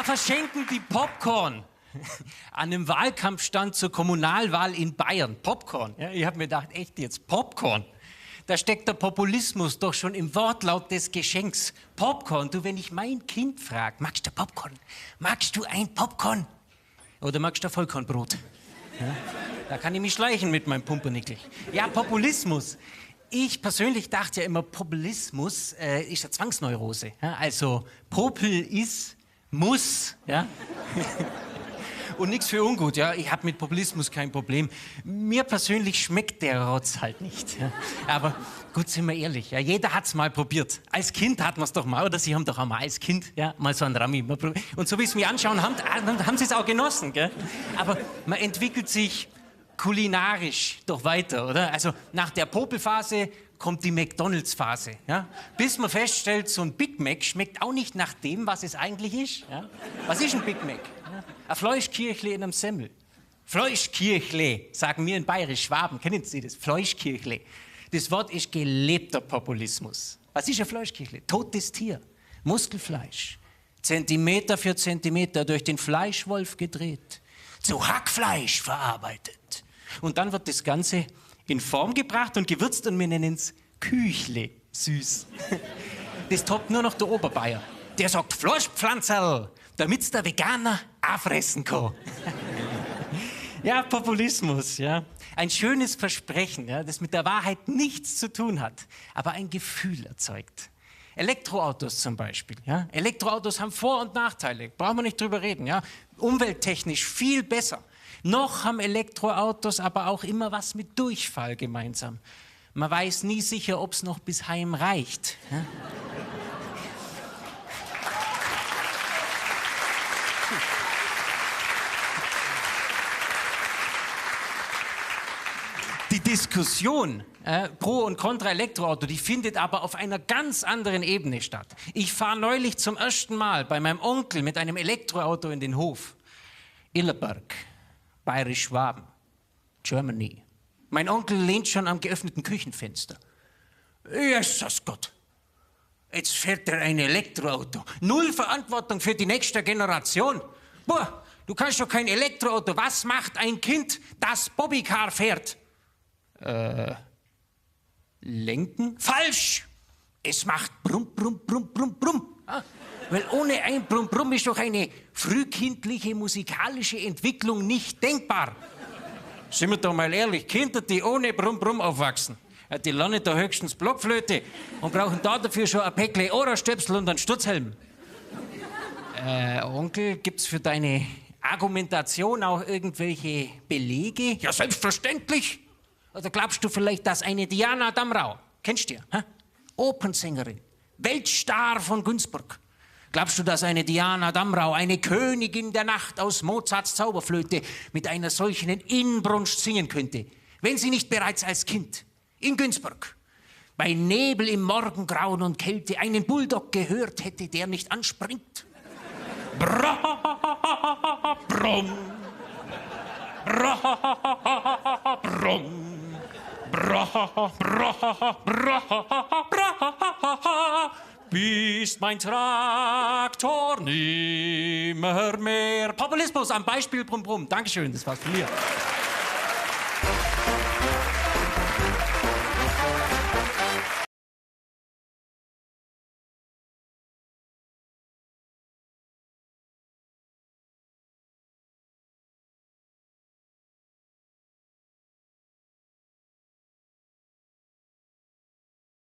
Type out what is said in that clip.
Da verschenken die Popcorn an einem Wahlkampfstand zur Kommunalwahl in Bayern. Popcorn. Ja, ich habe mir gedacht, echt jetzt, Popcorn. Da steckt der Populismus doch schon im Wortlaut des Geschenks. Popcorn. Du, wenn ich mein Kind frage, magst du Popcorn? Magst du ein Popcorn? Oder magst du ein Vollkornbrot? Ja, da kann ich mich schleichen mit meinem Pumpernickel. Ja, Populismus. Ich persönlich dachte ja immer, Populismus ist eine Zwangsneurose. Ja, also Popel ist, muss. Ja. Und nichts für ungut, ja. Ich habe mit Populismus kein Problem. Mir persönlich schmeckt der Rotz halt nicht. Ja. Aber gut, sind wir ehrlich, ja. Jeder hat's mal probiert. Als Kind hatten wir's doch mal, oder Sie haben doch auch mal als Kind, ja, mal so einen Rami. Und so wie Sie mich anschauen, haben Sie es auch genossen, gell? Aber man entwickelt sich kulinarisch doch weiter, oder? Also nach der Popelphase kommt die McDonalds-Phase, ja? Bis man feststellt, so ein Big Mac schmeckt auch nicht nach dem, was es eigentlich ist. Ja? Was ist ein Big Mac? Ja? Ein Fleischkirchle in einem Semmel. Fleischkirchle, sagen wir in Bayerisch, Schwaben, kennen Sie das? Fleischkirchle. Das Wort ist gelebter Populismus. Was ist ein Fleischkirchle? Totes Tier, Muskelfleisch, Zentimeter für Zentimeter durch den Fleischwolf gedreht, zu Hackfleisch verarbeitet. Und dann wird das Ganze in Form gebracht und gewürzt und wir nennen es Küchle. Süß. Das toppt nur noch der Oberbayer. Der sagt Fleischpflanzerl, damit's der Veganer auch fressen kann. Ja, Populismus, ja. Ein schönes Versprechen, ja, das mit der Wahrheit nichts zu tun hat, aber ein Gefühl erzeugt. Elektroautos zum Beispiel. Ja. Elektroautos haben Vor- und Nachteile, brauchen wir nicht drüber reden. Ja. Umwelttechnisch viel besser. Noch haben Elektroautos aber auch immer was mit Durchfall gemeinsam. Man weiß nie sicher, ob es noch bis heim reicht. Ja. Die Diskussion pro und contra Elektroauto, die findet aber auf einer ganz anderen Ebene statt. Ich fahre neulich zum ersten Mal bei meinem Onkel mit einem Elektroauto in den Hof. Illerberg, Bayerisch-Schwaben, Germany. Mein Onkel lehnt schon am geöffneten Küchenfenster. Jesus Gott, jetzt fährt er ein Elektroauto. Null Verantwortung für die nächste Generation. Boah, du kannst doch kein Elektroauto. Was macht ein Kind, das Bobbycar fährt? Lenken? Falsch! Es macht Brumm, Brumm, Brumm, Brumm, Brumm. Ah, weil ohne ein Brumm, Brumm ist doch eine frühkindliche musikalische Entwicklung nicht denkbar. Sind wir doch mal ehrlich, Kinder, die ohne Brumm, Brumm aufwachsen, die lernen da höchstens Blockflöte und brauchen da dafür schon ein Päckle Ohrenstöpsel und einen Stutzhelm. Onkel, gibt's für deine Argumentation auch irgendwelche Belege? Ja, selbstverständlich. Oder glaubst du vielleicht, dass eine Diana Damrau, kennst du ja, Opernsängerin, Weltstar von Günzburg, glaubst du, dass eine Diana Damrau, eine Königin der Nacht aus Mozarts Zauberflöte, mit einer solchen Inbrunst singen könnte, wenn sie nicht bereits als Kind in Günzburg bei Nebel im Morgengrauen und Kälte einen Bulldog gehört hätte, der nicht anspringt? Bra, brumm, bra, brumm. Bra, bra, bra, bra, bist mein Traktor nimmer mehr. Populismus am Beispiel Brumm Brumm. Dankeschön, das war's von mir.